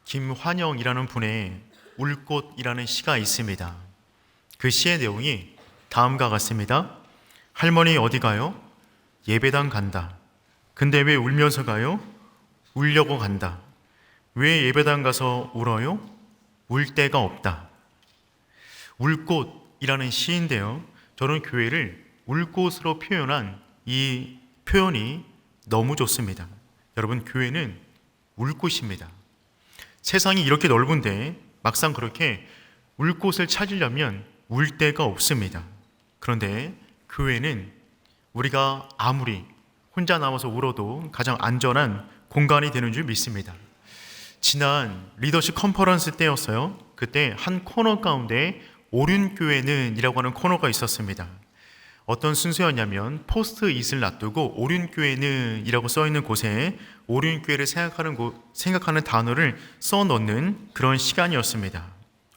김환영이라는 분의 울꽃이라는 시가 있습니다. 그 시의 내용이 다음과 같습니다. 할머니 어디 가요? 예배당 간다. 근데 왜 울면서 가요? 울려고 간다. 왜 예배당 가서 울어요? 울 데가 없다. 울꽃이라는 시인데요, 저는 교회를 울꽃으로 표현한 이 표현이 너무 좋습니다. 여러분, 교회는 울꽃입니다. 세상이 이렇게 넓은데 막상 그렇게 울꽃을 찾으려면 울 데가 없습니다. 그런데 교회는 우리가 아무리 혼자 남아서 울어도 가장 안전한 공간이 되는 줄 믿습니다. 지난 리더십 컨퍼런스 때였어요. 그때 한 코너 가운데 오륜교회는 이라고 하는 코너가 있었습니다. 어떤 순서였냐면 포스트잇을 놔두고 오륜교회는 이라고 써있는 곳에 오륜교회를 생각하는 단어를 써넣는 그런 시간이었습니다.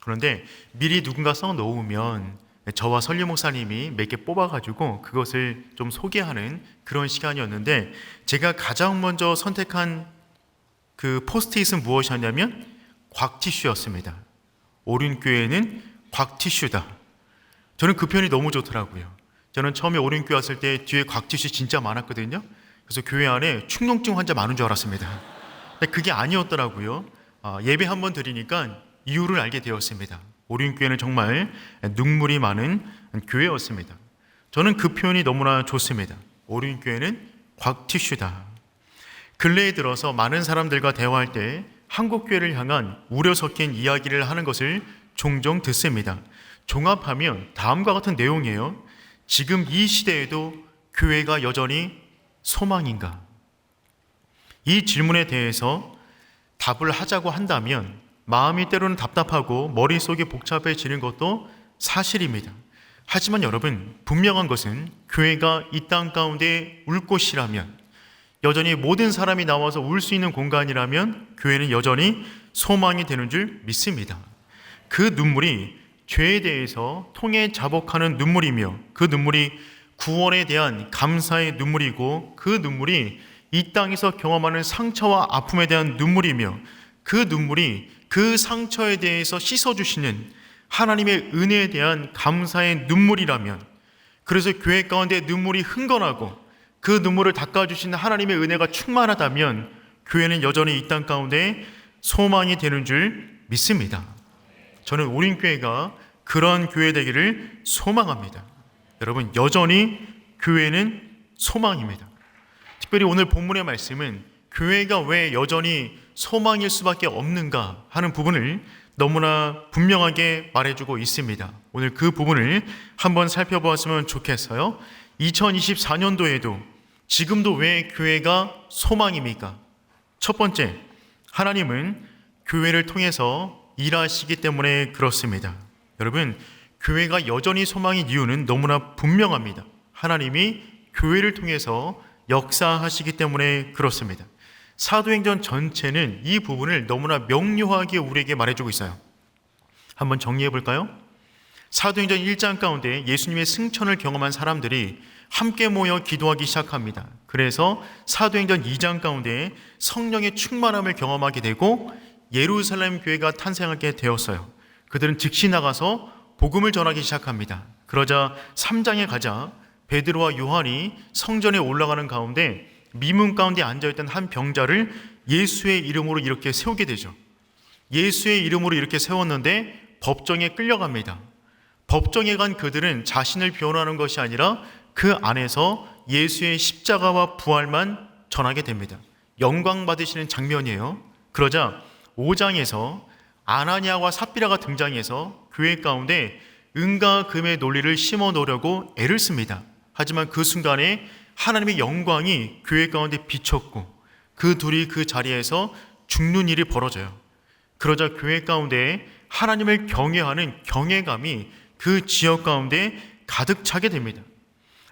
그런데 미리 누군가 써놓으면 저와 설교 목사님이 몇 개 뽑아가지고 그것을 좀 소개하는 그런 시간이었는데, 제가 가장 먼저 선택한 그 포스트잇은 무엇이었냐면 곽티슈였습니다. 오륜교회는 곽티슈다. 저는 그 표현이 너무 좋더라고요. 저는 처음에 오륜교회 왔을 때 뒤에 곽티슈 진짜 많았거든요. 그래서 교회 안에 축농증 환자 많은 줄 알았습니다. 근데 그게 아니었더라고요. 예배 한번 드리니까 이유를 알게 되었습니다. 오륜교회는 정말 눈물이 많은 교회였습니다. 저는 그 표현이 너무나 좋습니다. 오륜교회는 곽티슈다. 근래에 들어서 많은 사람들과 대화할 때 한국교회를 향한 우려 섞인 이야기를 하는 것을 종종 듣습니다. 종합하면 다음과 같은 내용이에요. 지금 이 시대에도 교회가 여전히 소망인가? 이 질문에 대해서 답을 하자고 한다면 마음이 때로는 답답하고 머릿속이 복잡해지는 것도 사실입니다. 하지만 여러분, 분명한 것은 교회가 이 땅 가운데 울 곳이라면, 여전히 모든 사람이 나와서 울 수 있는 공간이라면 교회는 여전히 소망이 되는 줄 믿습니다. 그 눈물이 죄에 대해서 통해 자복하는 눈물이며, 그 눈물이 구원에 대한 감사의 눈물이고, 그 눈물이 이 땅에서 경험하는 상처와 아픔에 대한 눈물이며, 그 눈물이 그 상처에 대해서 씻어주시는 하나님의 은혜에 대한 감사의 눈물이라면, 그래서 교회 가운데 눈물이 흥건하고 그 눈물을 닦아주시는 하나님의 은혜가 충만하다면 교회는 여전히 이 땅 가운데 소망이 되는 줄 믿습니다. 저는 오륜교회가 그런 교회 되기를 소망합니다. 여러분, 여전히 교회는 소망입니다. 특별히 오늘 본문의 말씀은 교회가 왜 여전히 소망일 수밖에 없는가 하는 부분을 너무나 분명하게 말해주고 있습니다. 오늘 그 부분을 한번 살펴보았으면 좋겠어요. 2024년도에도 지금도 왜 교회가 소망입니까? 첫 번째, 하나님은 교회를 통해서 일하시기 때문에 그렇습니다. 여러분, 교회가 여전히 소망인 이유는 너무나 분명합니다. 하나님이 교회를 통해서 역사하시기 때문에 그렇습니다. 사도행전 전체는 이 부분을 너무나 명료하게 우리에게 말해주고 있어요. 한번 정리해 볼까요? 사도행전 1장 가운데 예수님의 승천을 경험한 사람들이 함께 모여 기도하기 시작합니다. 그래서 사도행전 2장 가운데 성령의 충만함을 경험하게 되고 예루살렘 교회가 탄생하게 되었어요. 그들은 즉시 나가서 복음을 전하기 시작합니다. 그러자 3장에 가자 베드로와 요한이 성전에 올라가는 가운데 미문 가운데 앉아있던 한 병자를 예수의 이름으로 이렇게 세우게 되죠. 예수의 이름으로 이렇게 세웠는데 법정에 끌려갑니다. 법정에 간 그들은 자신을 변호하는 것이 아니라 그 안에서 예수의 십자가와 부활만 전하게 됩니다. 영광 받으시는 장면이에요. 그러자 5장에서 아나니아와 삽비라가 등장해서 교회 가운데 은과 금의 논리를 심어 놓으려고 애를 씁니다. 하지만 그 순간에 하나님의 영광이 교회 가운데 비쳤고 그 둘이 그 자리에서 죽는 일이 벌어져요. 그러자 교회 가운데 하나님을 경외하는 경외감이 그 지역 가운데 가득 차게 됩니다.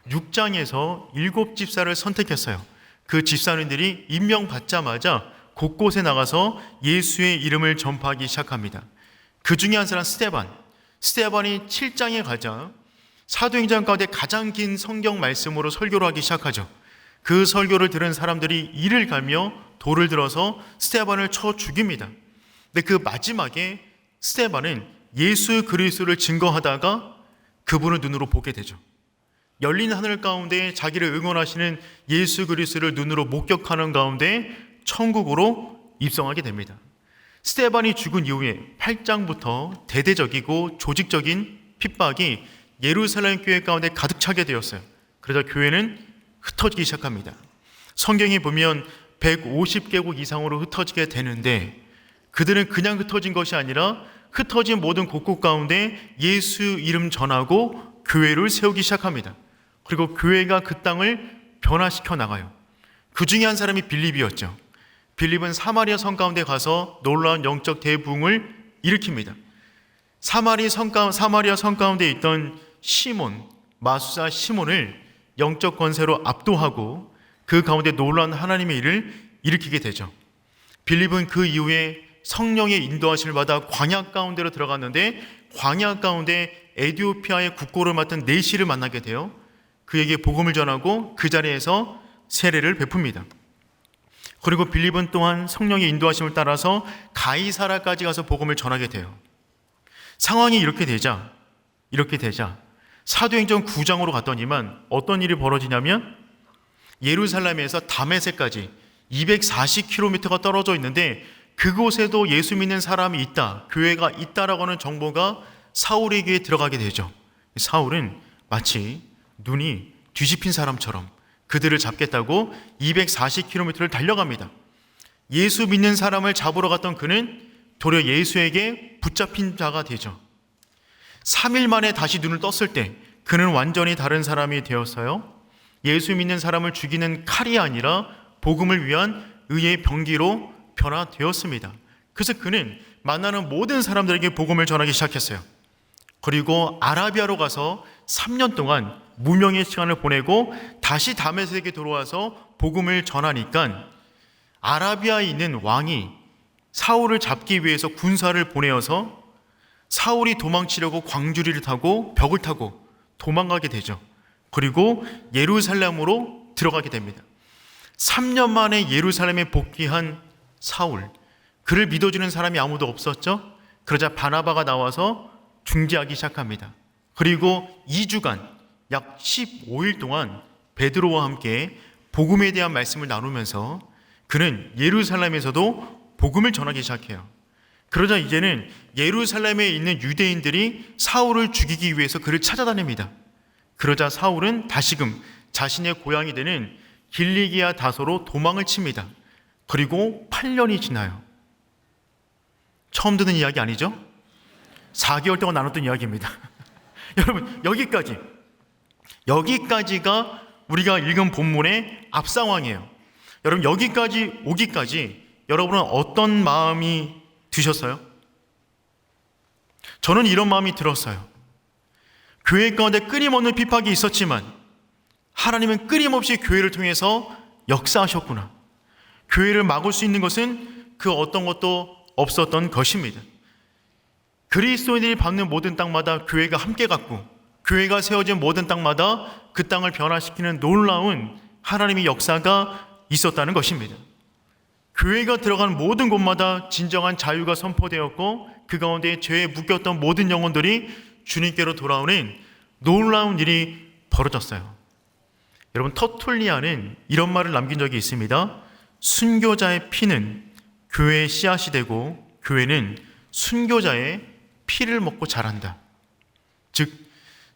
6장에서 7집사를 선택했어요. 그 집사님들이 임명받자마자 곳곳에 나가서 예수의 이름을 전파하기 시작합니다. 그 중에 한 사람 스데반이 7장에 가자 사도행전 가운데 가장 긴 성경 말씀으로 설교를 하기 시작하죠. 그 설교를 들은 사람들이 이를 갈며 돌을 들어서 스데반을 쳐 죽입니다. 근데 그 마지막에 스데반은 예수 그리스도를 증거하다가 그분을 눈으로 보게 되죠. 열린 하늘 가운데 자기를 응원하시는 예수 그리스도를 눈으로 목격하는 가운데 천국으로 입성하게 됩니다. 스데반이 죽은 이후에 8장부터 대대적이고 조직적인 핍박이 예루살렘 교회 가운데 가득 차게 되었어요. 그러자 교회는 흩어지기 시작합니다. 성경에 보면 150개국 이상으로 흩어지게 되는데 그들은 그냥 흩어진 것이 아니라 흩어진 모든 곳곳 가운데 예수 이름 전하고 교회를 세우기 시작합니다. 그리고 교회가 그 땅을 변화시켜 나가요. 그 중에 한 사람이 빌립이었죠. 빌립은 사마리아 성 가운데 가서 놀라운 영적 대부흥을 일으킵니다. 사마리아 성 가운데 있던 시몬, 마수사 시몬을 영적 권세로 압도하고 그 가운데 놀라운 하나님의 일을 일으키게 되죠. 빌립은 그 이후에 성령의 인도하심을 받아 광야 가운데로 들어갔는데 광야 가운데 에티오피아의 국고를 맡은 네시를 만나게 돼요. 그에게 복음을 전하고 그 자리에서 세례를 베풉니다. 그리고 빌립은 또한 성령의 인도하심을 따라서 가이사라까지 가서 복음을 전하게 돼요. 상황이 이렇게 되자 사도행전 9장으로 갔더니만 어떤 일이 벌어지냐면 예루살렘에서 다메섹까지 240km가 떨어져 있는데 그곳에도 예수 믿는 사람이 있다, 교회가 있다라고 하는 정보가 사울에게 들어가게 되죠. 사울은 마치 눈이 뒤집힌 사람처럼 그들을 잡겠다고 240km를 달려갑니다. 예수 믿는 사람을 잡으러 갔던 그는 도리어 예수에게 붙잡힌 자가 되죠. 3일 만에 다시 눈을 떴을 때 그는 완전히 다른 사람이 되었어요. 예수 믿는 사람을 죽이는 칼이 아니라 복음을 위한 의의 병기로 변화되었습니다. 그래서 그는 만나는 모든 사람들에게 복음을 전하기 시작했어요. 그리고 아라비아로 가서 3년 동안 무명의 시간을 보내고 다시 다메섹에 들어와서 복음을 전하니까 아라비아에 있는 왕이 사울을 잡기 위해서 군사를 보내어서 사울이 도망치려고 광주리를 타고 벽을 타고 도망가게 되죠. 그리고 예루살렘으로 들어가게 됩니다. 3년 만에 예루살렘에 복귀한 사울, 그를 믿어주는 사람이 아무도 없었죠. 그러자 바나바가 나와서 중재하기 시작합니다. 그리고 2주간 약 15일 동안 베드로와 함께 복음에 대한 말씀을 나누면서 그는 예루살렘에서도 복음을 전하기 시작해요. 그러자 이제는 예루살렘에 있는 유대인들이 사울을 죽이기 위해서 그를 찾아다닙니다. 그러자 사울은 다시금 자신의 고향이 되는 길리기아 다소로 도망을 칩니다. 그리고 8년이 지나요. 처음 듣는 이야기 아니죠? 4개월 동안 나눴던 이야기입니다. 여러분, 여기까지가 우리가 읽은 본문의 앞상황이에요. 여러분, 여기까지 오기까지 여러분은 어떤 마음이 드셨어요? 저는 이런 마음이 들었어요. 교회 가운데 끊임없는 핍박이 있었지만 하나님은 끊임없이 교회를 통해서 역사하셨구나. 교회를 막을 수 있는 것은 그 어떤 것도 없었던 것입니다. 그리스도인들이 밟는 모든 땅마다 교회가 함께 갔고 교회가 세워진 모든 땅마다 그 땅을 변화시키는 놀라운 하나님의 역사가 있었다는 것입니다. 교회가 들어간 모든 곳마다 진정한 자유가 선포되었고 그 가운데 죄에 묶였던 모든 영혼들이 주님께로 돌아오는 놀라운 일이 벌어졌어요. 여러분, 터툴리아는 이런 말을 남긴 적이 있습니다. 순교자의 피는 교회의 씨앗이 되고 교회는 순교자의 피를 먹고 자란다. 즉,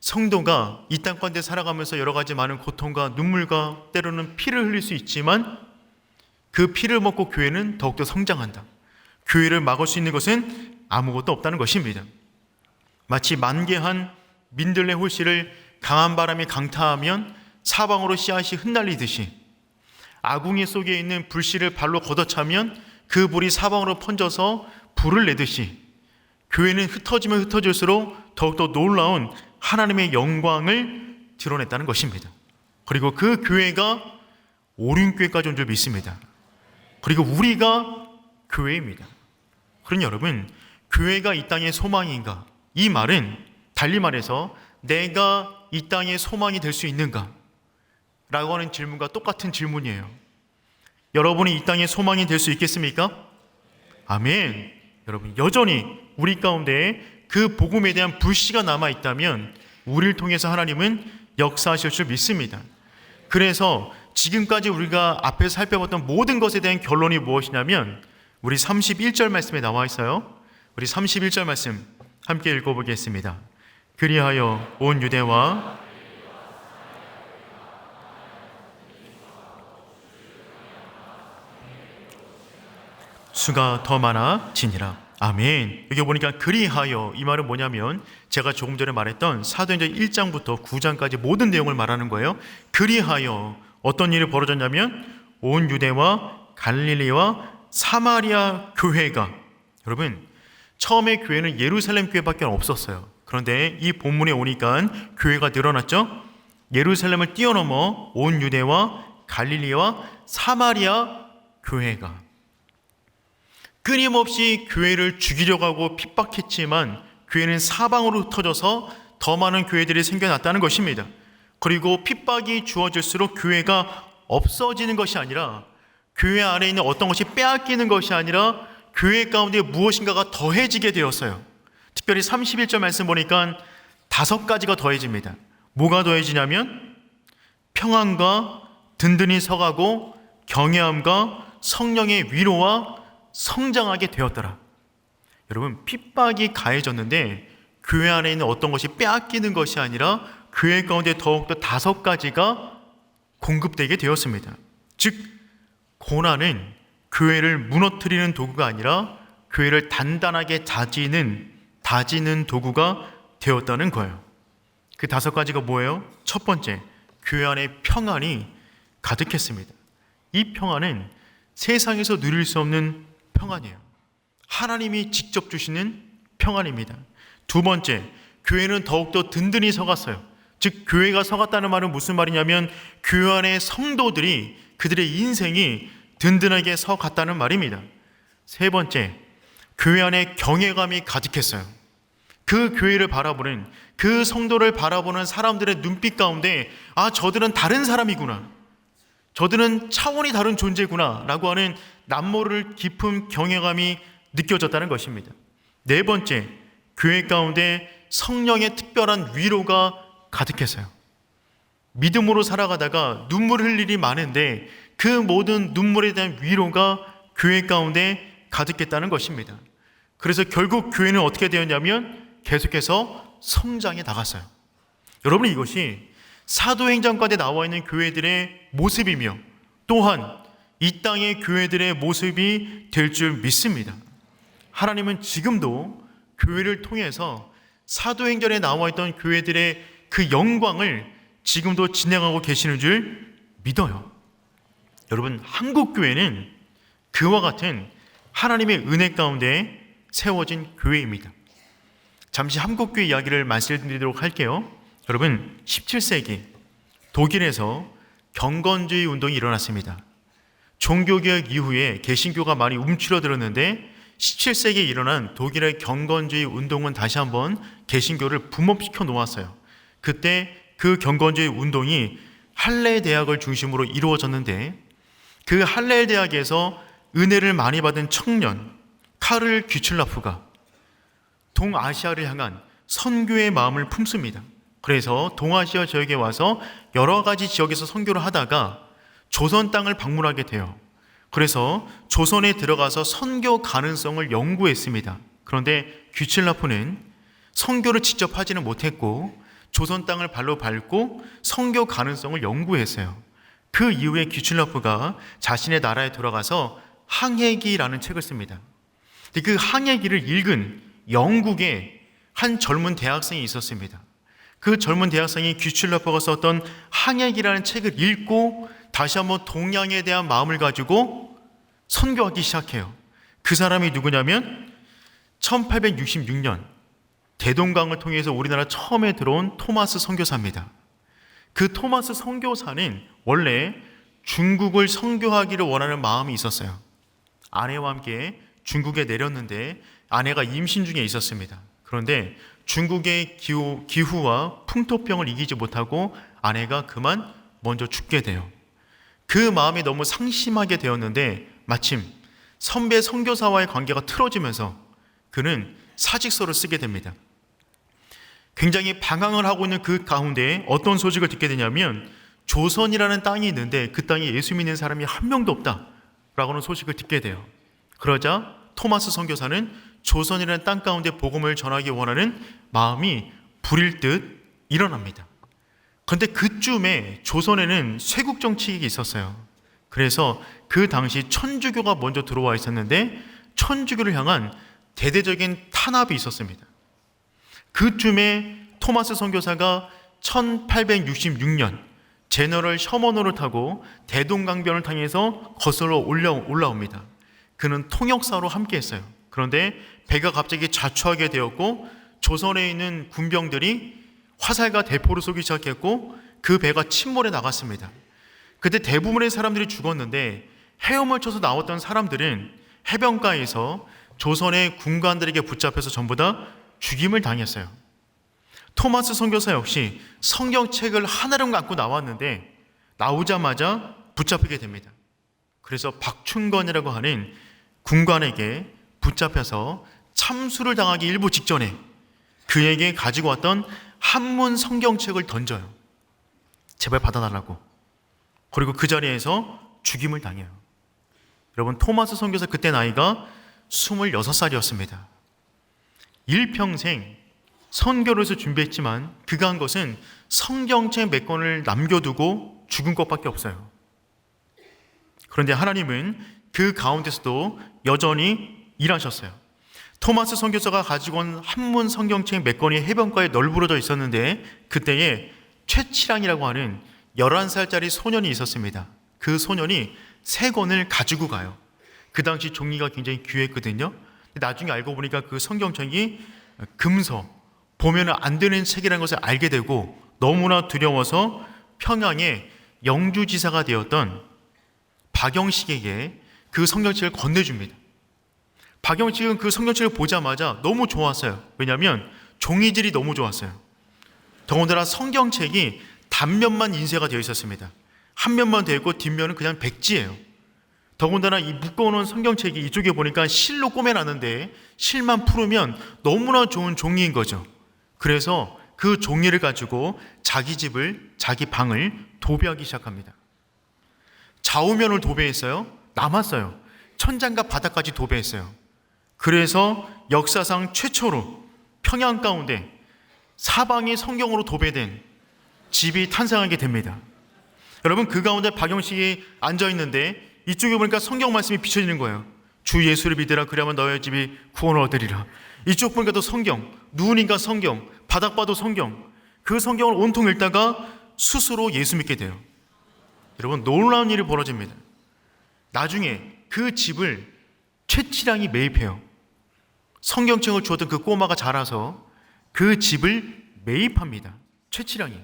성도가 이 땅 가운데 살아가면서 여러 가지 많은 고통과 눈물과 때로는 피를 흘릴 수 있지만 그 피를 먹고 교회는 더욱더 성장한다. 교회를 막을 수 있는 것은 아무것도 없다는 것입니다. 마치 만개한 민들레 홀씨를 강한 바람이 강타하면 사방으로 씨앗이 흩날리듯이 아궁이 속에 있는 불씨를 발로 걷어차면 그 불이 사방으로 번져서 불을 내듯이 교회는 흩어지면 흩어질수록 더욱더 놀라운 하나님의 영광을 드러냈다는 것입니다. 그리고 그 교회가 오륜교회까지 온 줄 믿습니다. 그리고 우리가 교회입니다. 그러니 여러분, 교회가 이 땅의 소망인가? 이 말은 달리 말해서 내가 이 땅의 소망이 될 수 있는가? 라고 하는 질문과 똑같은 질문이에요. 여러분이 이 땅의 소망이 될 수 있겠습니까? 아멘. 여러분, 여전히 우리 가운데 그 복음에 대한 불씨가 남아있다면 우리를 통해서 하나님은 역사하실 줄 믿습니다. 그래서 지금까지 우리가 앞에서 살펴봤던 모든 것에 대한 결론이 무엇이냐면 우리 31절 말씀에 나와 있어요. 우리 31절 말씀 함께 읽어보겠습니다. 그리하여 온 유대와 수가 더 많아지니라. 아멘. 여기 보니까 그리하여, 이 말은 뭐냐면 제가 조금 전에 말했던 사도행전 1장부터 9장까지 모든 내용을 말하는 거예요. 그리하여 어떤 일이 벌어졌냐면 온 유대와 갈릴리와 사마리아 교회가, 여러분 처음에 교회는 예루살렘 교회밖에 없었어요. 그런데 이 본문에 오니까 교회가 늘어났죠. 예루살렘을 뛰어넘어 온 유대와 갈릴리와 사마리아 교회가, 끊임없이 교회를 죽이려고 하고 핍박했지만 교회는 사방으로 흩어져서 더 많은 교회들이 생겨났다는 것입니다. 그리고 핍박이 주어질수록 교회가 없어지는 것이 아니라, 교회 안에 있는 어떤 것이 빼앗기는 것이 아니라 교회 가운데 무엇인가가 더해지게 되었어요. 특별히 31절 말씀 보니까 5가지가 더해집니다. 뭐가 더해지냐면 평안과 든든히 서가고 경외함과 성령의 위로와 성장하게 되었더라. 여러분, 핍박이 가해졌는데 교회 안에 있는 어떤 것이 빼앗기는 것이 아니라 교회 가운데 더욱더 5가지가 공급되게 되었습니다. 즉, 고난은 교회를 무너뜨리는 도구가 아니라 교회를 단단하게 다지는 도구가 되었다는 거예요. 그 5가지가 뭐예요? 첫 번째, 교회 안에 평안이 가득했습니다. 이 평안은 세상에서 누릴 수 없는 평안이에요. 하나님이 직접 주시는 평안입니다. 두 번째, 교회는 더욱더 든든히 서갔어요. 즉, 교회가 서갔다는 말은 무슨 말이냐면 교회 안의 성도들이, 그들의 인생이 든든하게 서갔다는 말입니다. 세 번째, 교회 안에 경외감이 가득했어요. 그 교회를 바라보는, 그 성도를 바라보는 사람들의 눈빛 가운데 저들은 다른 사람이구나, 저들은 차원이 다른 존재구나 라고 하는 남모를 깊은 경외감이 느껴졌다는 것입니다. 네 번째, 교회 가운데 성령의 특별한 위로가 가득했어요. 믿음으로 살아가다가 눈물 흘릴 일이 많은데 그 모든 눈물에 대한 위로가 교회 가운데 가득했다는 것입니다. 그래서 결국 교회는 어떻게 되었냐면 계속해서 성장해 나갔어요. 여러분, 이것이 사도행전까지 나와 있는 교회들의 모습이며 또한 이 땅의 교회들의 모습이 될 줄 믿습니다. 하나님은 지금도 교회를 통해서 사도행전에 나와 있던 교회들의 그 영광을 지금도 진행하고 계시는 줄 믿어요. 여러분, 한국 교회는 그와 같은 하나님의 은혜 가운데 세워진 교회입니다. 잠시 한국 교회 이야기를 말씀드리도록 할게요. 여러분, 17세기 독일에서 경건주의 운동이 일어났습니다. 종교개혁 이후에 개신교가 많이 움츠러들었는데 17세기에 일어난 독일의 경건주의 운동은 다시 한번 개신교를 붐업시켜 놓았어요. 그때 그 경건주의 운동이 할레 대학을 중심으로 이루어졌는데 그 할레 대학에서 은혜를 많이 받은 청년 카를 귀출라프가 동아시아를 향한 선교의 마음을 품습니다. 그래서 동아시아 지역에 와서 여러 가지 지역에서 선교를 하다가 조선 땅을 방문하게 돼요. 그래서 조선에 들어가서 선교 가능성을 연구했습니다. 그런데 귀칠라프는 선교를 직접 하지는 못했고 조선 땅을 발로 밟고 선교 가능성을 연구했어요. 그 이후에 귀칠라프가 자신의 나라에 돌아가서 항해기라는 책을 씁니다. 그 항해기를 읽은 영국의 한 젊은 대학생이 있었습니다. 그 젊은 대학생이 귀칠라프가 썼던 항해기라는 책을 읽고 다시 한번 동양에 대한 마음을 가지고 선교하기 시작해요. 그 사람이 누구냐면 1866년 대동강을 통해서 우리나라 처음에 들어온 토마스 선교사입니다. 그 토마스 선교사는 원래 중국을 선교하기를 원하는 마음이 있었어요. 아내와 함께 중국에 내렸는데 아내가 임신 중에 있었습니다. 그런데 중국의 기후와 풍토병을 이기지 못하고 아내가 그만 먼저 죽게 돼요. 그 마음이 너무 상심하게 되었는데 마침 선배 선교사와의 관계가 틀어지면서 그는 사직서를 쓰게 됩니다. 굉장히 방황을 하고 있는 그 가운데 어떤 소식을 듣게 되냐면 조선이라는 땅이 있는데 그 땅에 예수 믿는 사람이 한 명도 없다라고 하는 소식을 듣게 돼요. 그러자 토마스 선교사는 조선이라는 땅 가운데 복음을 전하기 원하는 마음이 불일 듯 일어납니다. 그런데 그쯤에 조선에는 쇄국 정치가 있었어요. 그래서 그 당시 천주교가 먼저 들어와 있었는데 천주교를 향한 대대적인 탄압이 있었습니다. 그쯤에 토마스 선교사가 1866년 제너럴 셔먼호를 타고 대동강변을 통해서 거슬러 올라옵니다. 그는 통역사로 함께했어요. 그런데 배가 갑자기 자초하게 되었고 조선에 있는 군병들이 화살과 대포를 쏘기 시작했고 그 배가 침몰해 나갔습니다. 그때 대부분의 사람들이 죽었는데 헤엄을 쳐서 나왔던 사람들은 해변가에서 조선의 군관들에게 붙잡혀서 전부 다 죽임을 당했어요. 토마스 선교사 역시 성경책을 하나를 갖고 나왔는데 나오자마자 붙잡히게 됩니다. 그래서 박충건이라고 하는 군관에게 붙잡혀서 참수를 당하기 일부 직전에 그에게 가지고 왔던 한문 성경책을 던져요. 제발 받아달라고. 그리고 그 자리에서 죽임을 당해요. 여러분, 토마스 선교사 그때 나이가 26살이었습니다. 일평생 선교를 해서 준비했지만 그가 한 것은 성경책 몇 권을 남겨두고 죽은 것밖에 없어요. 그런데 하나님은 그 가운데서도 여전히 일하셨어요. 토마스 선교사가 가지고 온 한문 성경책 몇 권이 해변가에 널브러져 있었는데 그때에 최치랑이라고 하는 11살짜리 소년이 있었습니다. 그 소년이 3권을 가지고 가요. 그 당시 종이가 굉장히 귀했거든요. 나중에 알고 보니까 그 성경책이 금서, 보면 안 되는 책이라는 것을 알게 되고 너무나 두려워서 평양의 영주지사가 되었던 박영식에게 그 성경책을 건네줍니다. 박영식은 그 성경책을 보자마자 너무 좋았어요. 왜냐하면 종이질이 너무 좋았어요. 더군다나 성경책이 단면만 인쇄가 되어 있었습니다. 한 면만 되어 있고 뒷면은 그냥 백지예요. 더군다나 이 묶어놓은 성경책이 이쪽에 보니까 실로 꼬매놨는데 실만 풀으면 너무나 좋은 종이인 거죠. 그래서 그 종이를 가지고 자기 집을, 자기 방을 도배하기 시작합니다. 좌우면을 도배했어요. 남았어요. 천장과 바닥까지 도배했어요. 그래서 역사상 최초로 평양 가운데 사방이 성경으로 도배된 집이 탄생하게 됩니다. 여러분, 그 가운데 박영식이 앉아있는데 이쪽에 보니까 성경 말씀이 비춰지는 거예요. 주 예수를 믿으라 그리하면 너의 집이 구원을 얻으리라. 이쪽 보니까 또 성경, 누우니까 성경, 바닥 봐도 성경. 그 성경을 온통 읽다가 스스로 예수 믿게 돼요. 여러분, 놀라운 일이 벌어집니다. 나중에 그 집을 최치량이 매입해요. 성경책을 주었던 그 꼬마가 자라서 그 집을 매입합니다. 최치량이.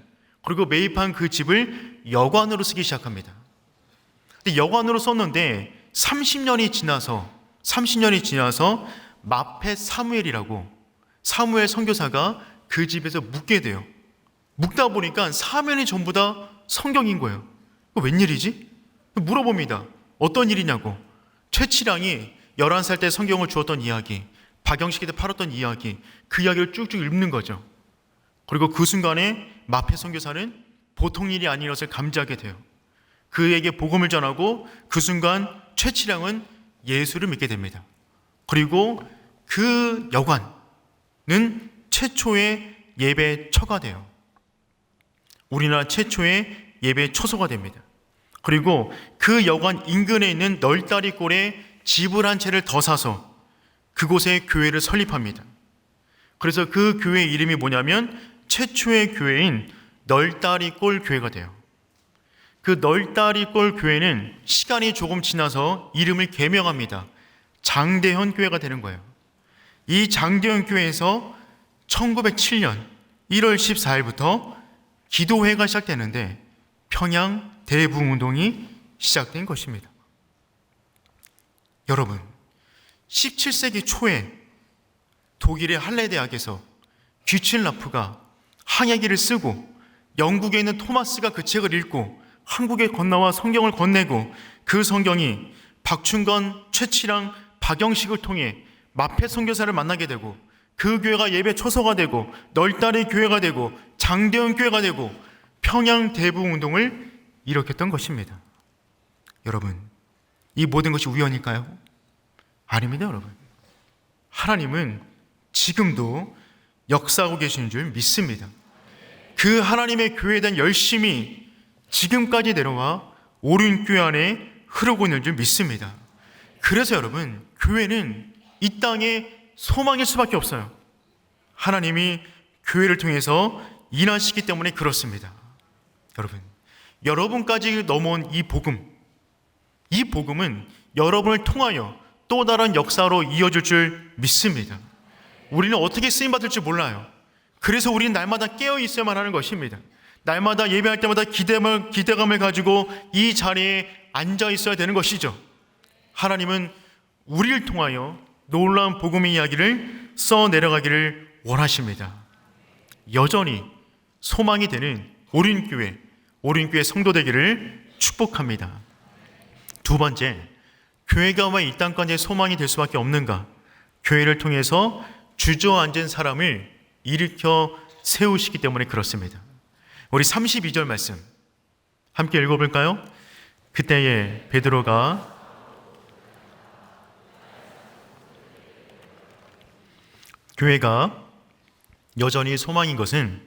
그리고 매입한 그 집을 여관으로 쓰기 시작합니다. 근데 여관으로 썼는데 30년이 지나서 마펫 사무엘이라고 사무엘 선교사가 그 집에서 묵게 돼요. 묵다 보니까 사면이 전부 다 성경인 거예요. 웬일이지? 물어봅니다. 어떤 일이냐고. 최치량이 11살 때 성경을 주었던 이야기, 박영식이 때 팔았던 이야기, 그 이야기를 쭉쭉 읽는 거죠. 그리고 그 순간에 마펫 선교사는 보통 일이 아닌 것을 감지하게 돼요. 그에게 복음을 전하고 그 순간 최치량은 예수를 믿게 됩니다. 그리고 그 여관은 최초의 예배처가 돼요. 우리나라 최초의 예배 초소가 됩니다. 그리고 그 여관 인근에 있는 널다리골에 집을 한 채를 더 사서 그곳에 교회를 설립합니다. 그래서 그 교회 이름이 뭐냐면 최초의 교회인 널다리골 교회가 돼요. 그 널다리골 교회는 시간이 조금 지나서 이름을 개명합니다. 장대현 교회가 되는 거예요. 이 장대현 교회에서 1907년 1월 14일부터 기도회가 시작되는데 평양 대부흥운동이 시작된 것입니다. 여러분, 17세기 초에 독일의 할레 대학에서 귀칠라프가 항해기를 쓰고 영국에 있는 토마스가 그 책을 읽고 한국에 건너와 성경을 건네고 그 성경이 박충건, 최치랑, 박영식을 통해 마페 선교사를 만나게 되고 그 교회가 예배 초소가 되고 널다리 교회가 되고 장대원 교회가 되고 평양 대부 운동을 일으켰던 것입니다. 여러분, 이 모든 것이 우연일까요? 아닙니다, 여러분. 하나님은 지금도 역사하고 계시는 줄 믿습니다. 그 하나님의 교회에 대한 열심이 지금까지 내려와 오륜교회 안에 흐르고 있는 줄 믿습니다. 그래서 여러분, 교회는 이 땅에 소망일 수밖에 없어요. 하나님이 교회를 통해서 일하시기 때문에 그렇습니다. 여러분, 여러분까지 넘어온 이 복음은 여러분을 통하여 또 다른 역사로 이어질 줄 믿습니다. 우리는 어떻게 쓰임받을지 몰라요. 그래서 우리는 날마다 깨어 있어야만 하는 것입니다. 날마다 예배할 때마다 기대감을 가지고 이 자리에 앉아 있어야 되는 것이죠. 하나님은 우리를 통하여 놀라운 복음의 이야기를 써내려가기를 원하십니다. 여전히 소망이 되는 오륜교회 성도 되기를 축복합니다. 두 번째, 교회가 왜 이 땅까지 소망이 될 수밖에 없는가? 교회를 통해서 주저앉은 사람을 일으켜 세우시기 때문에 그렇습니다. 우리 32절 말씀 함께 읽어볼까요? 그때에 베드로가 교회가 여전히 소망인 것은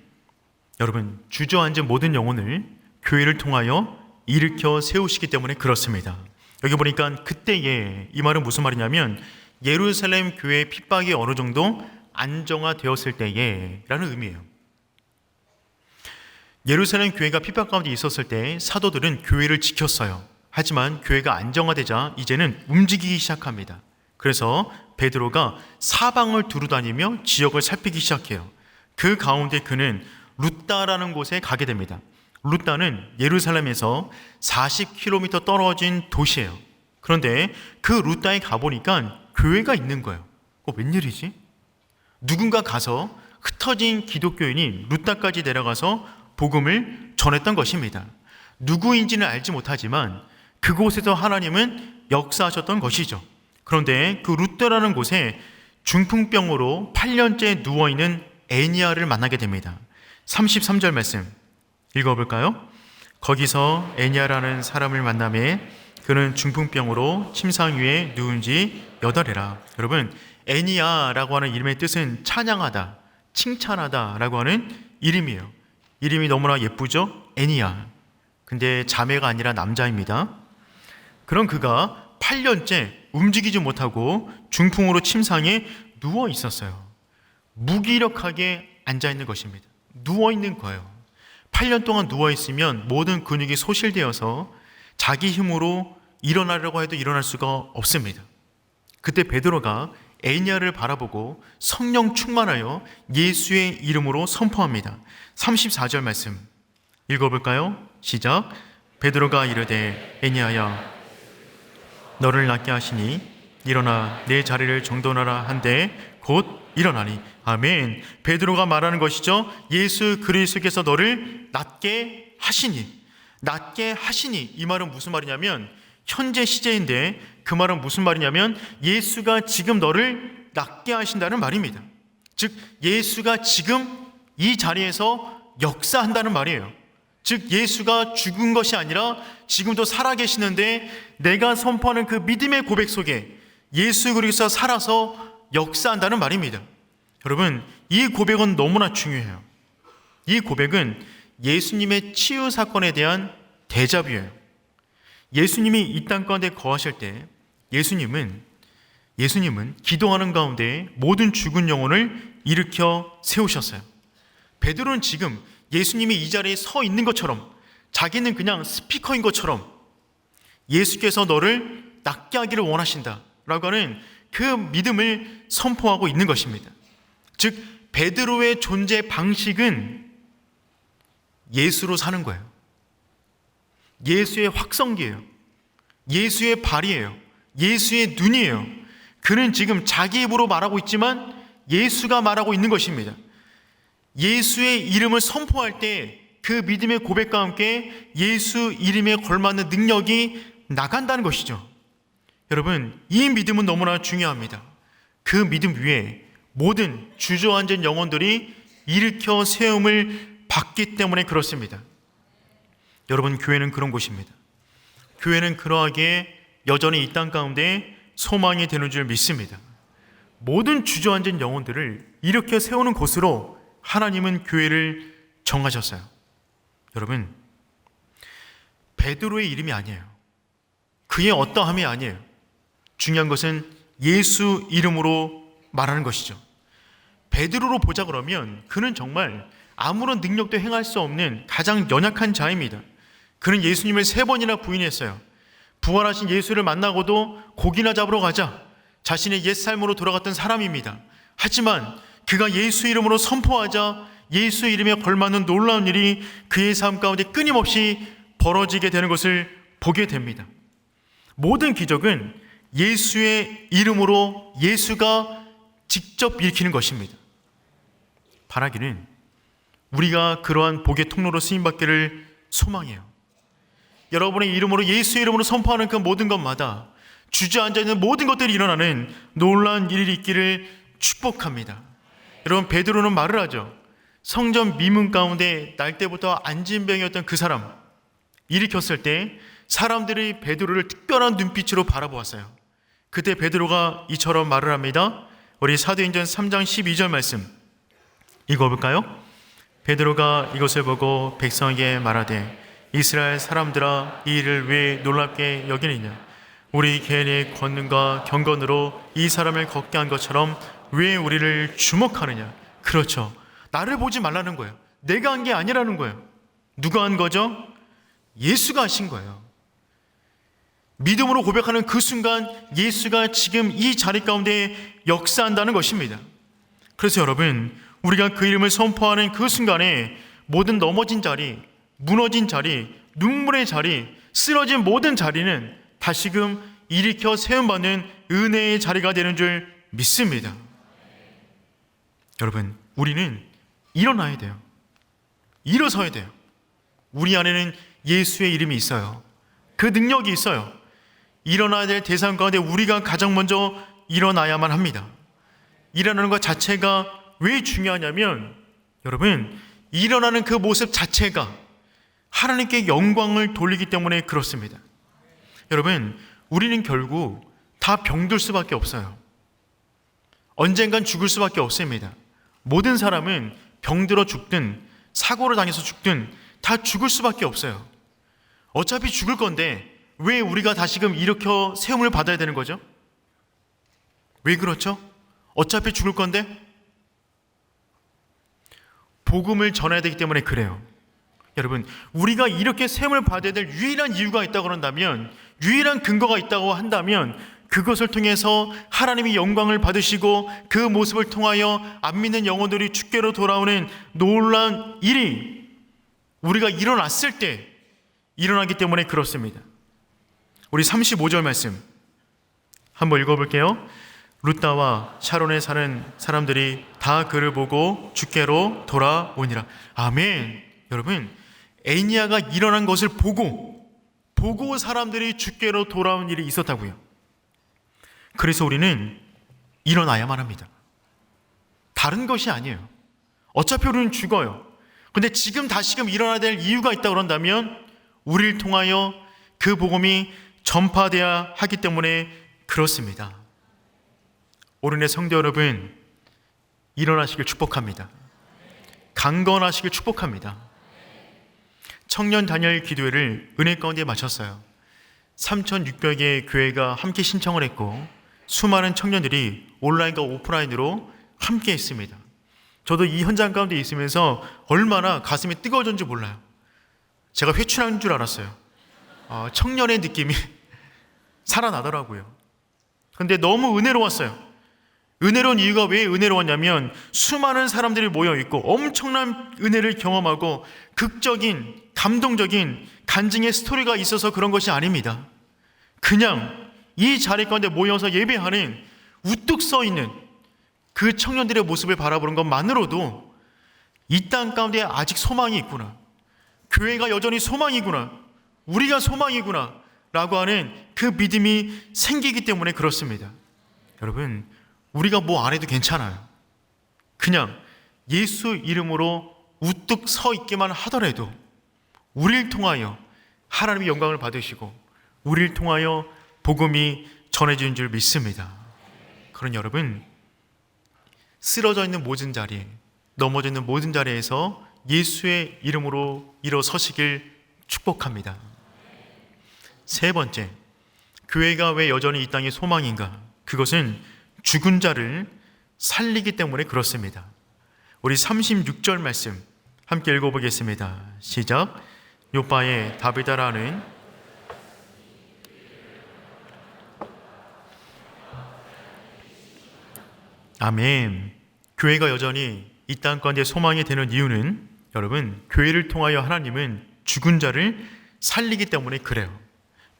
여러분, 주저앉은 모든 영혼을 교회를 통하여 일으켜 세우시기 때문에 그렇습니다. 여기 보니까 그때에, 이 말은 무슨 말이냐면 예루살렘 교회의 핍박이 어느 정도 안정화되었을 때에 라는 의미예요. 예루살렘 교회가 핍박 가운데 있었을 때 사도들은 교회를 지켰어요. 하지만 교회가 안정화되자 이제는 움직이기 시작합니다. 그래서 베드로가 사방을 두루다니며 지역을 살피기 시작해요. 그 가운데 그는 루다라는 곳에 가게 됩니다. 루다는 예루살렘에서 40km 떨어진 도시예요. 그런데 그 루다에 가보니까 교회가 있는 거예요. 웬일이지? 누군가 가서 흩어진 기독교인이 루다까지 내려가서 복음을 전했던 것입니다. 누구인지는 알지 못하지만 그곳에서 하나님은 역사하셨던 것이죠. 그런데 그 루다라는 곳에 중풍병으로 8년째 누워있는 애니아를 만나게 됩니다. 33절 말씀 읽어볼까요? 거기서 애니아라는 사람을 만나매 그는 중풍병으로 침상 위에 누운 지 8해라. 여러분, 애니아라고 하는 이름의 뜻은 찬양하다, 칭찬하다 라고 하는 이름이에요. 이름이 너무나 예쁘죠? 애니아. 근데 자매가 아니라 남자입니다. 그런 그가 8년째 움직이지 못하고 중풍으로 침상에 누워 있었어요. 무기력하게 앉아있는 것입니다. 누워있는 거예요. 8년 동안 누워있으면 모든 근육이 소실되어서 자기 힘으로 일어나려고 해도 일어날 수가 없습니다. 그때 베드로가 애니아를 바라보고 성령 충만하여 예수의 이름으로 선포합니다. 34절 말씀 읽어볼까요? 시작. 베드로가 이르되 애니아야 너를 낫게 하시니 일어나 내 자리를 정돈하라 한데 곧 일어나니. 아멘. 베드로가 말하는 것이죠. 예수 그리스도께서 너를 낫게 하시니. 낫게 하시니, 이 말은 무슨 말이냐면 현재 시제인데 그 말은 무슨 말이냐면 예수가 지금 너를 낫게 하신다는 말입니다. 즉 예수가 지금 이 자리에서 역사한다는 말이에요. 즉 예수가 죽은 것이 아니라 지금도 살아계시는데 내가 선포하는 그 믿음의 고백 속에 예수 그리스도가 살아서 역사한다는 말입니다. 여러분, 이 고백은 너무나 중요해요. 이 고백은 예수님의 치유 사건에 대한 대자뷰예요. 예수님이 이 땅 가운데 거하실 때 예수님은 기도하는 가운데 모든 죽은 영혼을 일으켜 세우셨어요. 베드로는 지금 예수님이 이 자리에 서 있는 것처럼, 자기는 그냥 스피커인 것처럼 예수께서 너를 낫게 하기를 원하신다 라고 하는 그 믿음을 선포하고 있는 것입니다. 즉 베드로의 존재 방식은 예수로 사는 거예요. 예수의 확성기예요. 예수의 발이에요. 예수의 눈이에요. 그는 지금 자기 입으로 말하고 있지만 예수가 말하고 있는 것입니다. 예수의 이름을 선포할 때 그 믿음의 고백과 함께 예수 이름에 걸맞는 능력이 나간다는 것이죠. 여러분, 이 믿음은 너무나 중요합니다. 그 믿음 위에 모든 주저앉은 영혼들이 일으켜 세움을 받기 때문에 그렇습니다. 여러분, 교회는 그런 곳입니다. 교회는 그러하게 여전히 이 땅 가운데 소망이 되는 줄 믿습니다. 모든 주저앉은 영혼들을 일으켜 세우는 곳으로 하나님은 교회를 정하셨어요. 여러분, 베드로의 이름이 아니에요. 그의 어떠함이 아니에요. 중요한 것은 예수 이름으로 말하는 것이죠. 베드로로 보자 그러면 그는 정말 아무런 능력도 행할 수 없는 가장 연약한 자입니다. 그는 예수님을 3번이나 부인했어요. 부활하신 예수를 만나고도 고기나 잡으러 가자, 자신의 옛 삶으로 돌아갔던 사람입니다. 하지만 그가 예수 이름으로 선포하자 예수 이름에 걸맞는 놀라운 일이 그의 삶 가운데 끊임없이 벌어지게 되는 것을 보게 됩니다. 모든 기적은 예수의 이름으로 예수가 직접 일으키는 것입니다. 바라기는 우리가 그러한 복의 통로로 쓰임받기를 소망해요. 여러분의 이름으로, 예수 이름으로 선포하는 그 모든 것마다 주저앉아있는 모든 것들이 일어나는 놀라운 일이 있기를 축복합니다. 여러분, 베드로는 말을 하죠. 성전 미문 가운데 날 때부터 안진병이었던 그 사람 일으켰을 때 사람들이 베드로를 특별한 눈빛으로 바라보았어요. 그때 베드로가 이처럼 말을 합니다. 우리 사도행전 3장 12절 말씀 읽어볼까요? 베드로가 이것을 보고 백성에게 말하되 이스라엘 사람들아, 이 일을 왜 놀랍게 여기느냐? 우리 개인의 권능과 경건으로 이 사람을 걷게 한 것처럼 왜 우리를 주목하느냐? 그렇죠. 나를 보지 말라는 거예요. 내가 한 게 아니라는 거예요. 누가 한 거죠? 예수가 하신 거예요. 믿음으로 고백하는 그 순간 예수가 지금 이 자리 가운데 역사한다는 것입니다. 그래서 여러분, 우리가 그 이름을 선포하는 그 순간에 모든 넘어진 자리, 무너진 자리, 눈물의 자리, 쓰러진 모든 자리는 다시금 일으켜 세움받는 은혜의 자리가 되는 줄 믿습니다. 여러분, 우리는 일어나야 돼요. 일어서야 돼요. 우리 안에는 예수의 이름이 있어요. 그 능력이 있어요. 일어나야 될 대상 가운데 우리가 가장 먼저 일어나야만 합니다. 일어나는 것 자체가 왜 중요하냐면, 여러분, 일어나는 그 모습 자체가 하나님께 영광을 돌리기 때문에 그렇습니다. 여러분, 우리는 결국 다 병들 수밖에 없어요. 언젠간 죽을 수밖에 없습니다. 모든 사람은 병들어 죽든 사고를 당해서 죽든 다 죽을 수밖에 없어요. 어차피 죽을 건데 왜 우리가 다시금 일으켜 세움을 받아야 되는 거죠? 왜 그렇죠? 어차피 죽을 건데 복음을 전해야 되기 때문에 그래요. 여러분, 우리가 이렇게 세움을 받아야 될 유일한 이유가 있다고 한다면, 유일한 근거가 있다고 한다면 그것을 통해서 하나님이 영광을 받으시고 그 모습을 통하여 안 믿는 영혼들이 주께로 돌아오는 놀라운 일이 우리가 일어났을 때 일어나기 때문에 그렇습니다. 우리 35절 말씀 한번 읽어볼게요. 룻다와 샤론에 사는 사람들이 다 그를 보고 주께로 돌아오니라. 아멘. 여러분, 에니야가 일어난 것을 보고 사람들이 주께로 돌아온 일이 있었다고요. 그래서 우리는 일어나야만 합니다. 다른 것이 아니에요. 어차피 우리는 죽어요. 근데 지금 다시금 일어나야 될 이유가 있다고 한다면 우리를 통하여 그 복음이 전파되어야 하기 때문에 그렇습니다. 오늘의 성도 여러분, 일어나시길 축복합니다. 강건하시길 축복합니다. 청년 단열 기도회를 은혜 가운데 마쳤어요. 3,600개의 교회가 함께 신청을 했고 수많은 청년들이 온라인과 오프라인으로 함께 했습니다. 저도 이 현장 가운데 있으면서 얼마나 가슴이 뜨거워졌는지 몰라요. 제가 회춘한 줄 알았어요. 청년의 느낌이 살아나더라고요. 근데 너무 은혜로웠어요. 은혜로운 이유가 왜 은혜로웠냐면 수많은 사람들이 모여있고 엄청난 은혜를 경험하고 극적인, 감동적인 간증의 스토리가 있어서 그런 것이 아닙니다. 그냥 이 자리 가운데 모여서 예배하는 우뚝 서 있는 그 청년들의 모습을 바라보는 것만으로도 이 땅 가운데 아직 소망이 있구나, 교회가 여전히 소망이구나, 우리가 소망이구나 라고 하는 그 믿음이 생기기 때문에 그렇습니다. 여러분, 우리가 뭐 안 해도 괜찮아요. 그냥 예수 이름으로 우뚝 서 있기만 하더라도 우리를 통하여 하나님의 영광을 받으시고 우리를 통하여 복음이 전해지는 줄 믿습니다. 그런 여러분, 쓰러져 있는 모든 자리에, 넘어져 있는 모든 자리에서 예수의 이름으로 일어서시길 축복합니다. 세 번째, 교회가 왜 여전히 이 땅에 소망인가? 그것은 죽은 자를 살리기 때문에 그렇습니다. 우리 36절 말씀 함께 읽어보겠습니다. 시작. 요바의 다비다라는 아멘. 교회가 여전히 이 땅 가운데 소망이 되는 이유는 여러분, 교회를 통하여 하나님은 죽은 자를 살리기 때문에 그래요.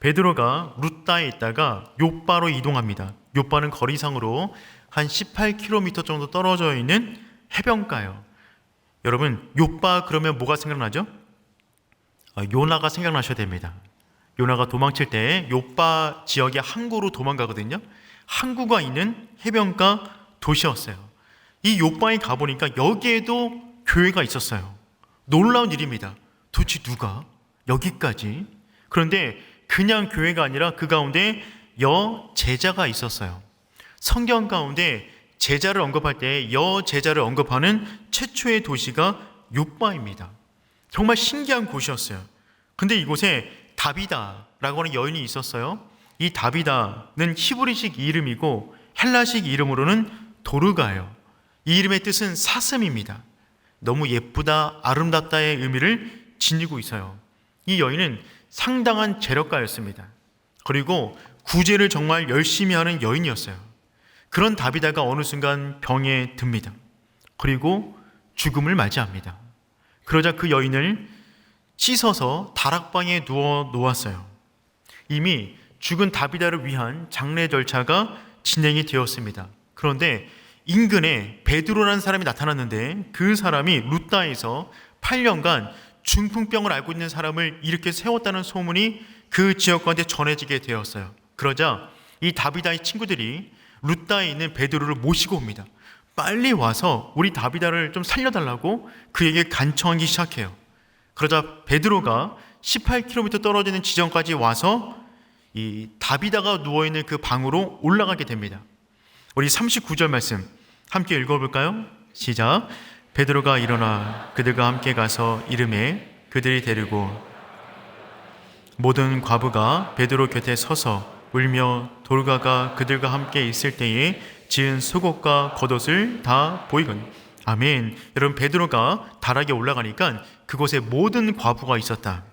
베드로가 룻다에 있다가 요바로 이동합니다. 요바는 거리상으로 한 18km 정도 떨어져 있는 해변가예요. 여러분, 요바 그러면 뭐가 생각나죠? 요나가 생각나셔야 됩니다. 요나가 도망칠 때 요바 지역의 항구로 도망가거든요. 항구가 있는 해변가 도시였어요. 이 요바에 가보니까 여기에도 교회가 있었어요. 놀라운 일입니다. 도대체 누가 여기까지? 그런데 그냥 교회가 아니라 그 가운데 여제자가 있었어요. 성경 가운데 제자를 언급할 때 여제자를 언급하는 최초의 도시가 요바입니다. 정말 신기한 곳이었어요. 근데 이곳에 다비다라고 하는 여인이 있었어요. 이 다비다는 히브리식 이름이고 헬라식 이름으로는 도르가예요. 이 이름의 뜻은 사슴입니다. 너무 예쁘다, 아름답다의 의미를 지니고 있어요. 이 여인은 상당한 재력가였습니다. 그리고 구제를 정말 열심히 하는 여인이었어요. 그런 다비다가 어느 순간 병에 듭니다. 그리고 죽음을 맞이합니다. 그러자 그 여인을 씻어서 다락방에 누워 놓았어요. 이미 죽은 다비다를 위한 장례 절차가 진행이 되었습니다. 그런데 인근에 베드로라는 사람이 나타났는데 그 사람이 룻다에서 8년간 중풍병을 앓고 있는 사람을 이렇게 세웠다는 소문이 그 지역 가운데 전해지게 되었어요. 그러자 이 다비다의 친구들이 룻다에 있는 베드로를 모시고 옵니다. 빨리 와서 우리 다비다를 좀 살려달라고 그에게 간청하기 시작해요. 그러자 베드로가 18km 떨어지는 지점까지 와서 이 다비다가 누워있는 그 방으로 올라가게 됩니다. 우리 39절 말씀 함께 읽어볼까요? 시작. 베드로가 일어나 그들과 함께 가서 이르매 그들이 데리고 모든 과부가 베드로 곁에 서서 울며 도르가가 그들과 함께 있을 때에 지은 속옷과 겉옷을 다 보이거니. 아멘. 여러분, 베드로가 다락에 올라가니까 그곳에 모든 과부가 있었다.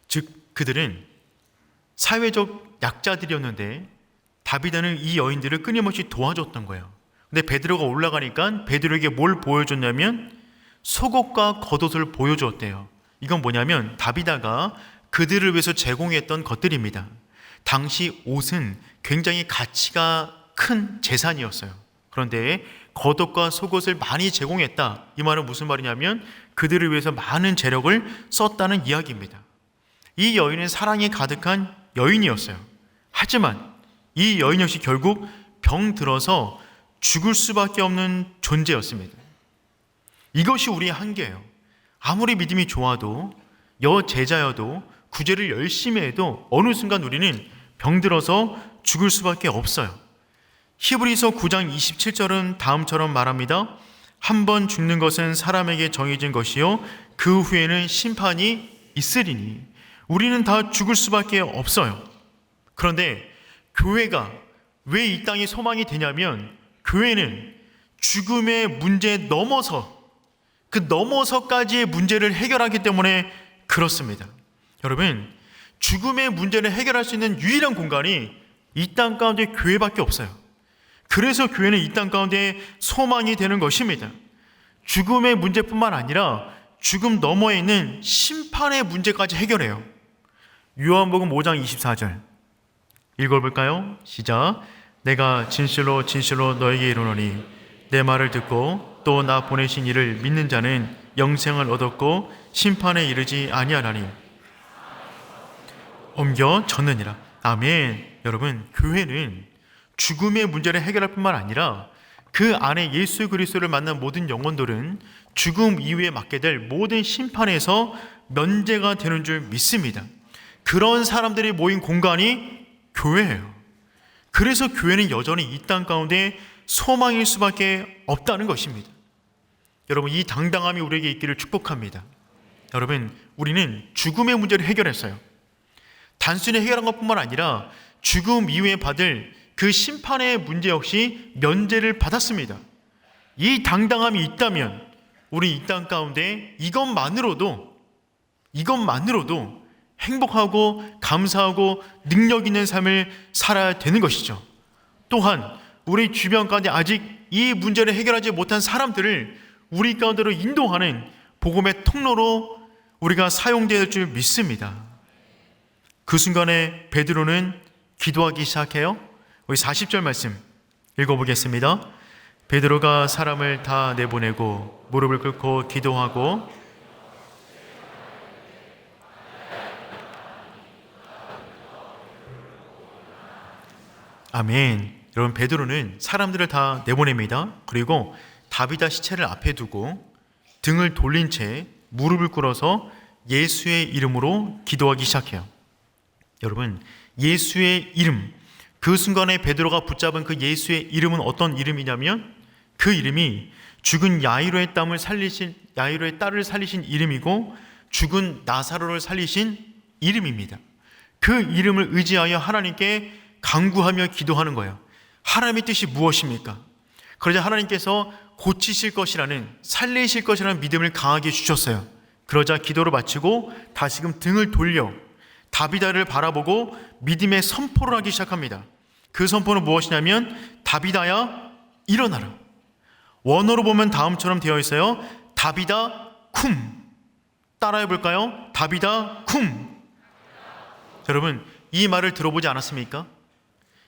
즉 그들은 사회적 약자들이었는데 다비다는 이 여인들을 끊임없이 도와줬던 거예요. 근데 베드로가 올라가니까 베드로에게 뭘 보여줬냐면 속옷과 겉옷을 보여주었대요. 이건 뭐냐면 다비다가 그들을 위해서 제공했던 것들입니다. 당시 옷은 굉장히 가치가 큰 재산이었어요. 그런데 겉옷과 속옷을 많이 제공했다. 이 말은 무슨 말이냐면 그들을 위해서 많은 재력을 썼다는 이야기입니다. 이 여인은 사랑이 가득한 여인이었어요. 하지만 이 여인 역시 결국 병 들어서 죽을 수밖에 없는 존재였습니다. 이것이 우리의 한계예요. 아무리 믿음이 좋아도 여제자여도 구제를 열심히 해도 어느 순간 우리는 병들어서 죽을 수밖에 없어요. 히브리서 9장 27절은 다음처럼 말합니다. 한 번 죽는 것은 사람에게 정해진 것이요 그 후에는 심판이 있으리니. 우리는 다 죽을 수밖에 없어요. 그런데 교회가 왜 이 땅에 소망이 되냐면 교회는 죽음의 문제 넘어서 그 넘어서까지의 문제를 해결하기 때문에 그렇습니다. 여러분, 죽음의 문제를 해결할 수 있는 유일한 공간이 이 땅 가운데 교회밖에 없어요. 그래서 교회는 이 땅 가운데 소망이 되는 것입니다. 죽음의 문제뿐만 아니라 죽음 너머에 있는 심판의 문제까지 해결해요. 요한복음 5장 24절 읽어볼까요? 시작. 내가 진실로 진실로 너에게 이르노니 내 말을 듣고 또 나 보내신 이를 믿는 자는 영생을 얻었고 심판에 이르지 아니하나니 옮겨졌느니라. 아멘. 여러분, 교회는 죽음의 문제를 해결할 뿐만 아니라 그 안에 예수 그리스도를 만난 모든 영혼들은 죽음 이후에 맡게 될 모든 심판에서 면제가 되는 줄 믿습니다. 그런 사람들이 모인 공간이 교회예요. 그래서 교회는 여전히 이 땅 가운데 소망일 수밖에 없다는 것입니다. 여러분, 이 당당함이 우리에게 있기를 축복합니다. 여러분, 우리는 죽음의 문제를 해결했어요. 단순히 해결한 것뿐만 아니라 죽음 이후에 받을 그 심판의 문제 역시 면제를 받았습니다. 이 당당함이 있다면 우리 이 땅 가운데 이것만으로도 행복하고 감사하고 능력 있는 삶을 살아야 되는 것이죠. 또한 우리 주변 가운데 아직 이 문제를 해결하지 못한 사람들을 우리 가운데로 인도하는 복음의 통로로 우리가 사용되어야 될 줄 믿습니다. 그 순간에 베드로는 기도하기 시작해요. 우리 40절 말씀 읽어보겠습니다. 베드로가 사람을 다 내보내고 무릎을 꿇고 기도하고 아멘. 여러분, 베드로는 사람들을 다 내보냅니다. 그리고 다비다 시체를 앞에 두고 등을 돌린 채 무릎을 꿇어서 예수의 이름으로 기도하기 시작해요. 여러분, 예수의 이름, 그 순간에 베드로가 붙잡은 그 예수의 이름은 어떤 이름이냐면 그 이름이 죽은 야이로의 딸을 살리신 이름이고 죽은 나사로를 살리신 이름입니다. 그 이름을 의지하여 하나님께 간구하며 기도하는 거예요. 하나님의 뜻이 무엇입니까? 그러자 하나님께서 고치실 것이라는, 살리실 것이라는 믿음을 강하게 주셨어요. 그러자 기도를 마치고 다시금 등을 돌려 다비다를 바라보고 믿음의 선포를 하기 시작합니다. 그 선포는 무엇이냐면 다비다야 일어나라. 원어로 보면 다음처럼 되어 있어요. 다비다 쿰. 따라해 볼까요? 다비다 쿰. 여러분, 이 말을 들어보지 않았습니까?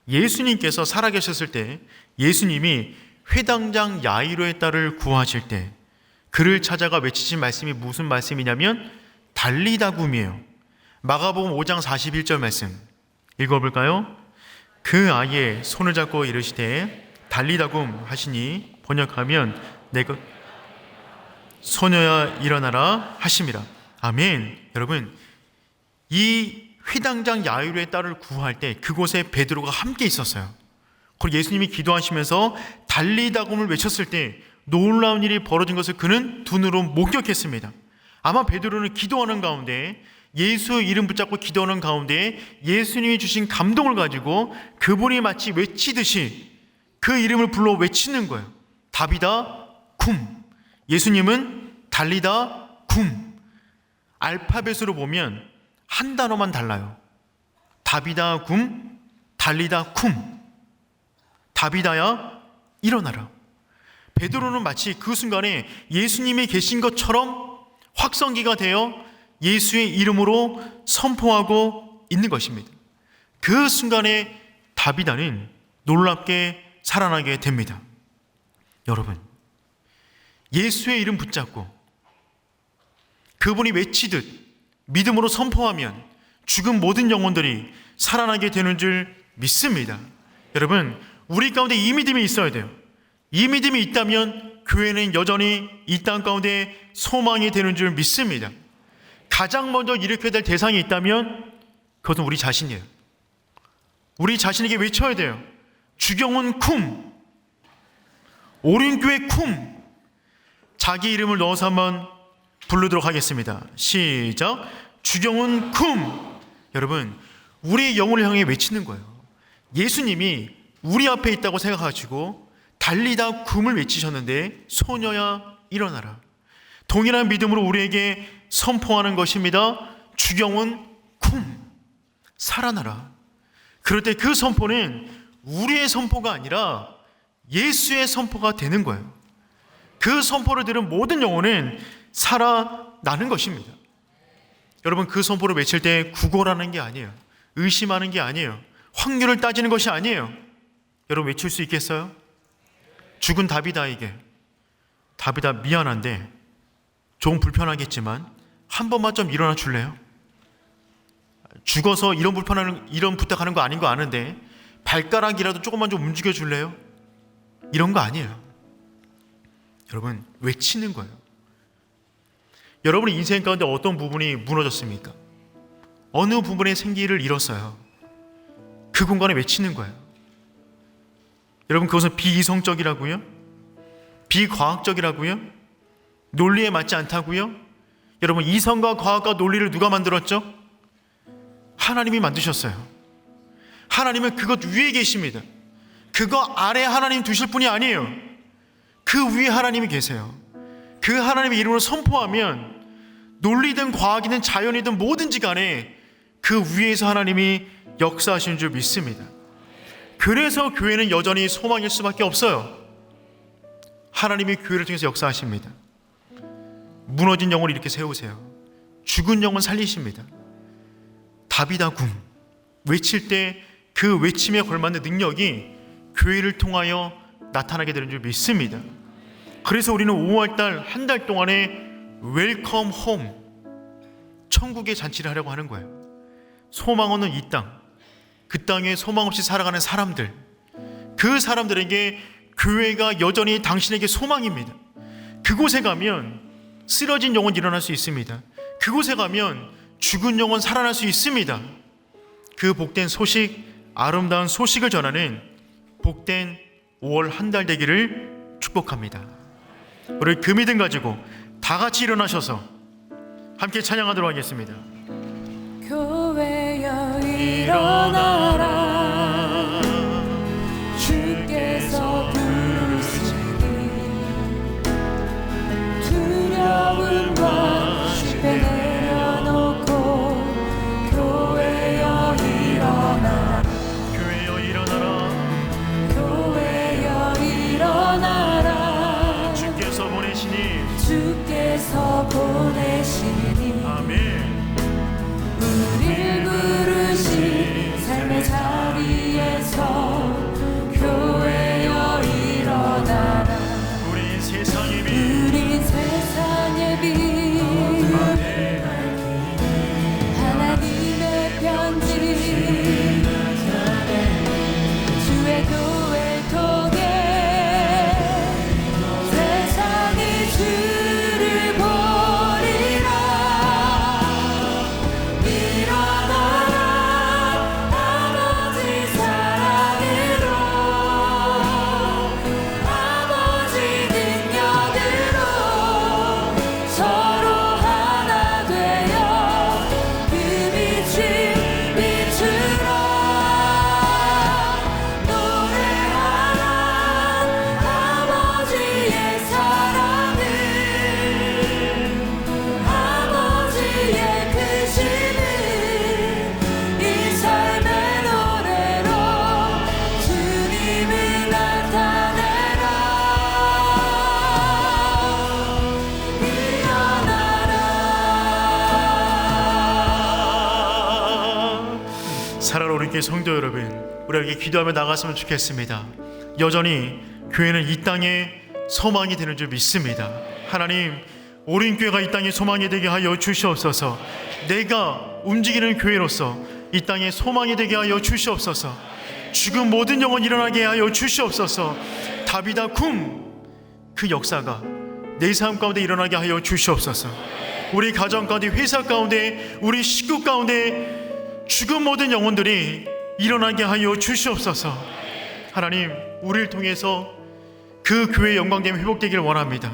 예수님께서 살아계셨을 때 예수님이 회당장 야이로의 딸을 구하실 때 그를 찾아가 외치신 말씀이 무슨 말씀이냐면 달리다굼이에요. 마가복음 5장 41절 말씀 읽어볼까요? 그 아이의 손을 잡고 이르시되 달리다굼 하시니 번역하면 내가 소녀야 일어나라 하심이라. 아멘. 여러분, 이 회당장 야이로의 딸을 구할 때 그곳에 베드로가 함께 있었어요. 그리고 예수님이 기도하시면서 달리다굼을 외쳤을 때 놀라운 일이 벌어진 것을 그는 두 눈으로 목격했습니다. 아마 베드로는 기도하는 가운데, 예수의 이름 붙잡고 기도하는 가운데 예수님이 주신 감동을 가지고 그분이 마치 외치듯이 그 이름을 불러 외치는 거예요. 다비다 굼. 예수님은 달리다 굼. 알파벳으로 보면 한 단어만 달라요. 다비다 굼, 달리다 쿰. 다비다야 일어나라. 베드로는 마치 그 순간에 예수님이 계신 것처럼 확성기가 되어 예수의 이름으로 선포하고 있는 것입니다. 그 순간에 다비다는 놀랍게 살아나게 됩니다. 여러분, 예수의 이름 붙잡고 그분이 외치듯 믿음으로 선포하면 죽은 모든 영혼들이 살아나게 되는 줄 믿습니다. 여러분, 우리 가운데 이 믿음이 있어야 돼요. 이 믿음이 있다면 교회는 여전히 이 땅 가운데 소망이 되는 줄 믿습니다. 가장 먼저 일으켜야 될 대상이 있다면 그것은 우리 자신이에요. 우리 자신에게 외쳐야 돼요. 주경훈 쿰, 오륜교회 쿰. 자기 이름을 넣어서 한번 부르도록 하겠습니다. 시작. 주경훈 쿰. 여러분, 우리의 영혼을 향해 외치는 거예요. 예수님이 우리 앞에 있다고 생각하시고 달리다 굼을 외치셨는데 소녀야 일어나라. 동일한 믿음으로 우리에게 선포하는 것입니다. 주경훈 쿰, 살아나라. 그럴 때 그 선포는 우리의 선포가 아니라 예수의 선포가 되는 거예요. 그 선포를 들은 모든 영혼은 살아나는 것입니다. 여러분, 그 선포를 외칠 때 구걸하는 게 아니에요. 의심하는 게 아니에요. 확률을 따지는 것이 아니에요. 여러분, 외칠 수 있겠어요? 죽은 다비다에게, 다비다 미안한데 조금 불편하겠지만 한 번만 좀 일어나 줄래요? 죽어서 이런 부탁하는 거 아닌 거 아는데 발가락이라도 조금만 좀 움직여 줄래요? 이런 거 아니에요. 여러분, 외치는 거예요. 여러분의 인생 가운데 어떤 부분이 무너졌습니까? 어느 부분에 생기를 잃었어요. 그 공간에 외치는 거예요. 여러분, 그것은 비이성적이라고요? 비과학적이라고요? 논리에 맞지 않다고요? 여러분, 이성과 과학과 논리를 누가 만들었죠? 하나님이 만드셨어요. 하나님은 그것 위에 계십니다. 그거 아래 하나님 두실 분이 아니에요. 그 위에 하나님이 계세요. 그 하나님의 이름으로 선포하면 논리든 과학이든 자연이든 뭐든지 간에 그 위에서 하나님이 역사하시는 줄 믿습니다. 그래서 교회는 여전히 소망일 수밖에 없어요. 하나님이 교회를 통해서 역사하십니다. 무너진 영혼을 이렇게 세우세요. 죽은 영혼 살리십니다. 다비다 궁 외칠 때 그 외침에 걸맞는 능력이 교회를 통하여 나타나게 되는 줄 믿습니다. 그래서 우리는 5월달 한 달 동안에 웰컴 홈, 천국의 잔치를 하려고 하는 거예요. 소망 없는 이 땅, 그 땅에 소망 없이 살아가는 사람들, 그 사람들에게 교회가 여전히 당신에게 소망입니다. 그곳에 가면 쓰러진 영혼 일어날 수 있습니다. 그곳에 가면 죽은 영혼 살아날 수 있습니다. 그 복된 소식, 아름다운 소식을 전하는 복된 5월 한 달 되기를 축복합니다. 우리 그 믿음 가지고 다 같이 일어나셔서 함께 찬양하도록 하겠습니다. 교회여 일어나라, 주께서 부르시니 두려움과 실패 내려놓고 교회여 일어나라, 교회여 일어나라, 교회여 일어나라, 주께서 보내시니 주께서 보내시니 아멘. 우릴 부르신 삶의 자리에서 교회여 일어나라. 우린 세상의 빛, 우린 세상의 빛, 하나님의 편지, 주의 교회를 통해 세상이 주를 보리라. 일어나라, 아버지 사랑으로, 아버지 능력으로 서로 하나 되어 그 빛을 비추라. 노래하라 아버지의 사랑을, 아버지의 크심을 이 삶의 노래로 주님을 나타내라. 사랑하는 우리 교회 성도 여러분, 우리에게 기도하며 나갔으면 좋겠습니다. 여전히 교회는 이 땅에 소망이 되는 줄 믿습니다. 하나님, 오린 교회가 이 땅에 소망이 되게 하여 주시옵소서. 내가 움직이는 교회로서 이 땅에 소망이 되게 하여 주시옵소서. 죽은 모든 영혼 일어나게 하여 주시옵소서. 다비다 쿵, 그 역사가 내 삶 가운데 일어나게 하여 주시옵소서. 우리 가정 가운데, 회사 가운데, 우리 식구 가운데 죽은 모든 영혼들이 일어나게 하여 주시옵소서. 하나님, 우리를 통해서 그 교회의 영광됨이 회복되기를 원합니다.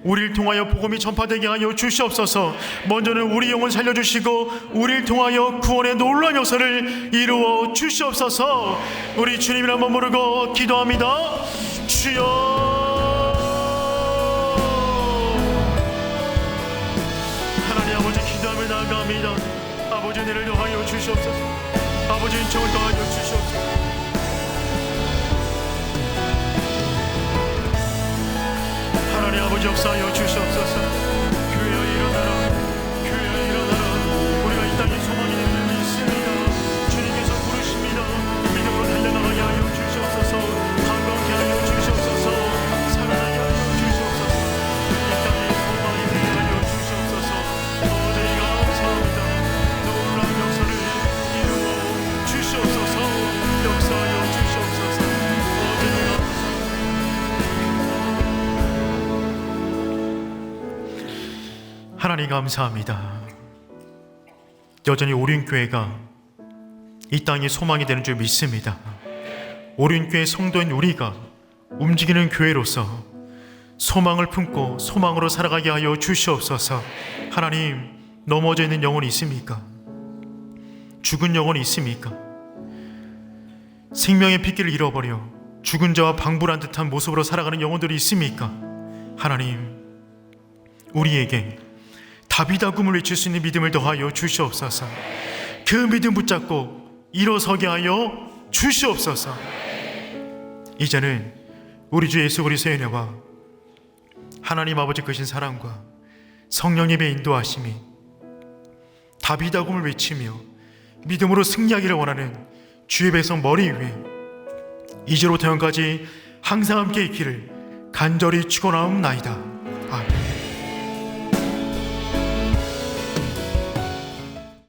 우리를 통하여 복음이 전파되게 하여 주시옵소서. 먼저는 우리 영혼 살려주시고 우리를 통하여 구원의 놀라운 역사를 이루어 주시옵소서. 우리 주님을 한번 부르고 기도합니다. 주여, 하나님 아버지, 기도하며 나아갑니다. 아버지, 은혜를 더하여 주시옵소서. 아버지, 인정을 더하여 주시옵소서. 하나님 아버지, 역사하여 주시옵소서. 교회여 일어나라, 교회여 일어나라. 우리가 이 땅에 소망이 되는 줄 믿습니다. 주님께서 부르십니다. 믿음으로 달려나가게 하여 주시옵소서. 감격하게 하여 주시옵소서. 살아나게 하여 주시옵소서. 이 땅에 소망이 되게 하여 주시옵소서. 너희가 감사합니다. 놀라운 역사를 이루어 주시옵소서. 역사하여 하나님 감사합니다. 여전히 오륜교회가 이 땅의 소망이 되는 줄 믿습니다. 오륜교회 성도인 우리가 움직이는 교회로서 소망을 품고 소망으로 살아가게 하여 주시옵소서. 하나님, 넘어져 있는 영혼이 있습니까? 죽은 영혼이 있습니까? 생명의 핏길을 잃어버려 죽은 자와 방불한 듯한 모습으로 살아가는 영혼들이 있습니까? 하나님, 우리에게 다비다 꿈을 외칠 수 있는 믿음을 더하여 주시옵소서. 그 믿음 붙잡고 일어서게 하여 주시옵소서. 이제는 우리 주 예수 그리스도의 은혜와 하나님 아버지 크신 사랑과 성령님의 인도하심이 다비다 꿈을 외치며 믿음으로 승리하기를 원하는 주의 백성 머리 위에 이제로부터 영까지 항상 함께 있기를 간절히 축원하옵나이다. 아멘.